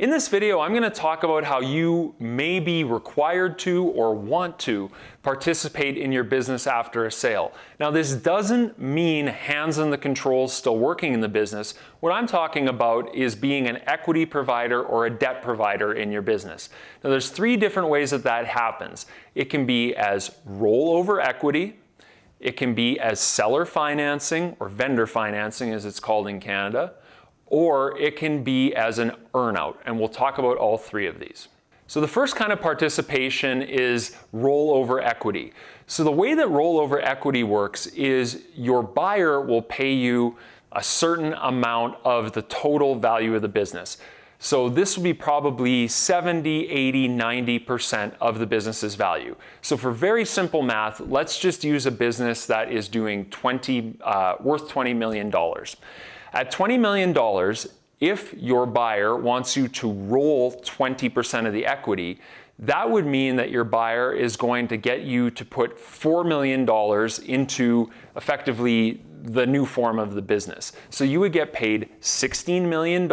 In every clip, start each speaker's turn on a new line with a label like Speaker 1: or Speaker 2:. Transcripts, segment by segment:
Speaker 1: In this video, I'm going to talk about how you may be required to or want to participate in your business after a sale. Now, this doesn't mean hands on the controls still working in the business. What I'm talking about is being an equity provider or a debt provider in your business. Now, there's three different ways that happens. It can be as rollover equity, it can be as seller financing or vendor financing as it's called in Canada, or it can be as an earnout, and we'll talk about all three of these. So the first kind of participation is rollover equity. So the way that rollover equity works is your buyer will pay you a certain amount of the total value of the business. So this will be probably 70, 80, 90% of the business's value. So for very simple math, let's just use a business that is doing worth $20 million. At $20 million, if your buyer wants you to roll 20% of the equity, that would mean that your buyer is going to get you to put $4 million into effectively the new form of the business. So you would get paid $16 million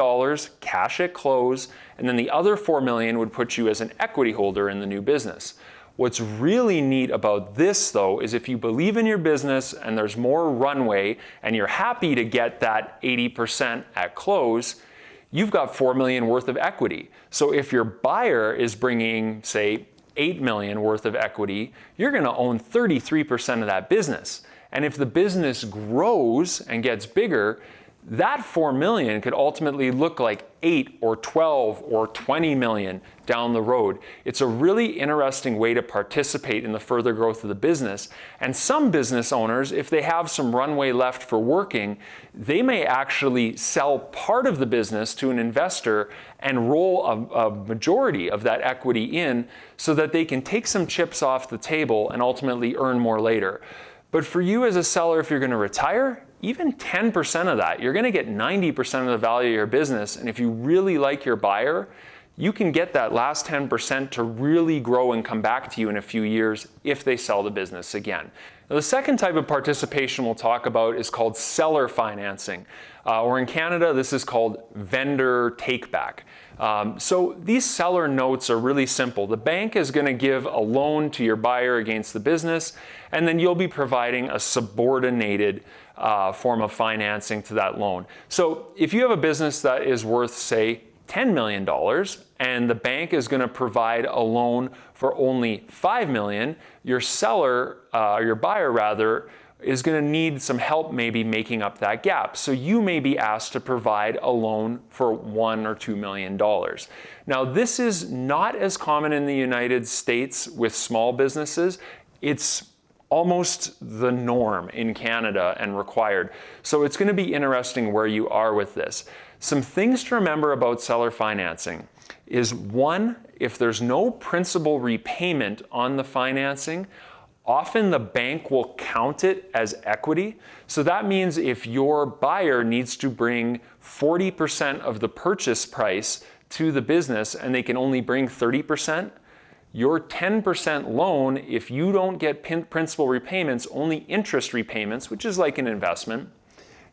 Speaker 1: cash at close, and then the other $4 million would put you as an equity holder in the new business. What's really neat about this, though, is if you believe in your business and there's more runway and you're happy to get that 80% at close, you've got $4 million worth of equity. So if your buyer is bringing, say, $8 million worth of equity, you're going to own 33% of that business. And if the business grows and gets bigger, that $4 million could ultimately look like 8 or 12 or 20 million down the road. It's a really interesting way to participate in the further growth of the business. And some business owners, if they have some runway left for working, they may actually sell part of the business to an investor and roll a majority of that equity in so that they can take some chips off the table and ultimately earn more later. But for you as a seller, if you're going to retire, even 10% of that, you're going to get 90% of the value of your business. And if you really like your buyer, you can get that last 10% to really grow and come back to you in a few years if they sell the business again. Now, the second type of participation we'll talk about is called seller financing, or in Canada, this is called vendor take-back. So these seller notes are really simple. The bank is going to give a loan to your buyer against the business, and then you'll be providing a subordinated form of financing to that loan. So if you have a business that is worth, say, $10 million, and the bank is going to provide a loan for only $5 million, your buyer rather, is going to need some help maybe making up that gap. So you may be asked to provide a loan for $1 or $2 million. Now, this is not as common in the United States with small businesses. It's almost the norm in Canada and required. So it's going to be interesting where you are with this. Some things to remember about seller financing is, one, if there's no principal repayment on the financing, often the bank will count it as equity. So that means if your buyer needs to bring 40% of the purchase price to the business and they can only bring 30%, your 10% loan, if you don't get principal repayments, only interest repayments, which is like an investment,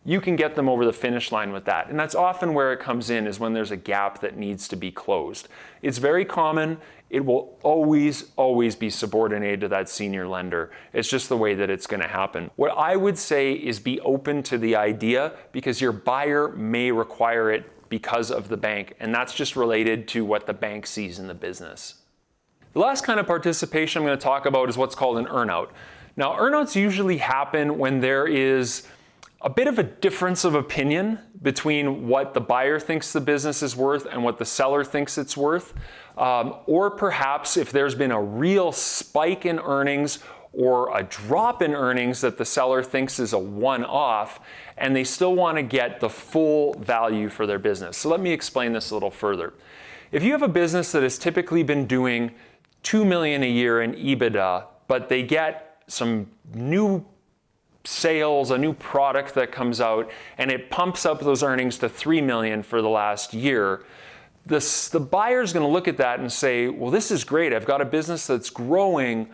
Speaker 1: you can get them over the finish line with that. And that's often where it comes in, is when there's a gap that needs to be closed. It's very common. It will always be subordinated to that senior lender. It's just the way that it's going to happen. What I would say is be open to the idea, because your buyer may require it because of the bank, and that's just related to what the bank sees in the business. The last kind of participation I'm going to talk about is what's called an earnout. Now, earnouts usually happen when there is a bit of a difference of opinion between what the buyer thinks the business is worth and what the seller thinks it's worth. Or perhaps if there's been a real spike in earnings or a drop in earnings that the seller thinks is a one-off, and they still want to get the full value for their business. So let me explain this a little further. If you have a business that has typically been doing $2 million a year in EBITDA, but they get some new sales, a new product that comes out, and it pumps up those earnings to $3 million for the last year, the buyer's going to look at that and say, well, this is great. I've got a business that's growing,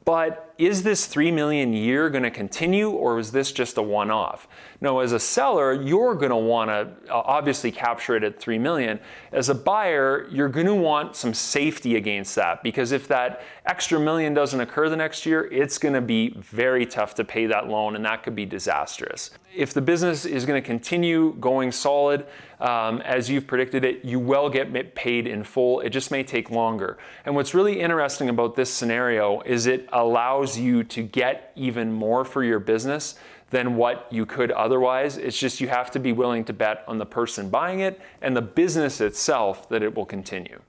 Speaker 1: but is this 3 million year going to continue, or is this just a one-off? Now, as a seller, you're going to want to obviously capture it at 3 million. As a buyer, you're going to want some safety against that, because if that extra million doesn't occur the next year, it's going to be very tough to pay that loan, and that could be disastrous. If the business is going to continue going solid, as you've predicted it, you will get paid in full. It just may take longer. And what's really interesting about this scenario is it allows you to get even more for your business than what you could otherwise. It's just you have to be willing to bet on the person buying it and the business itself that it will continue.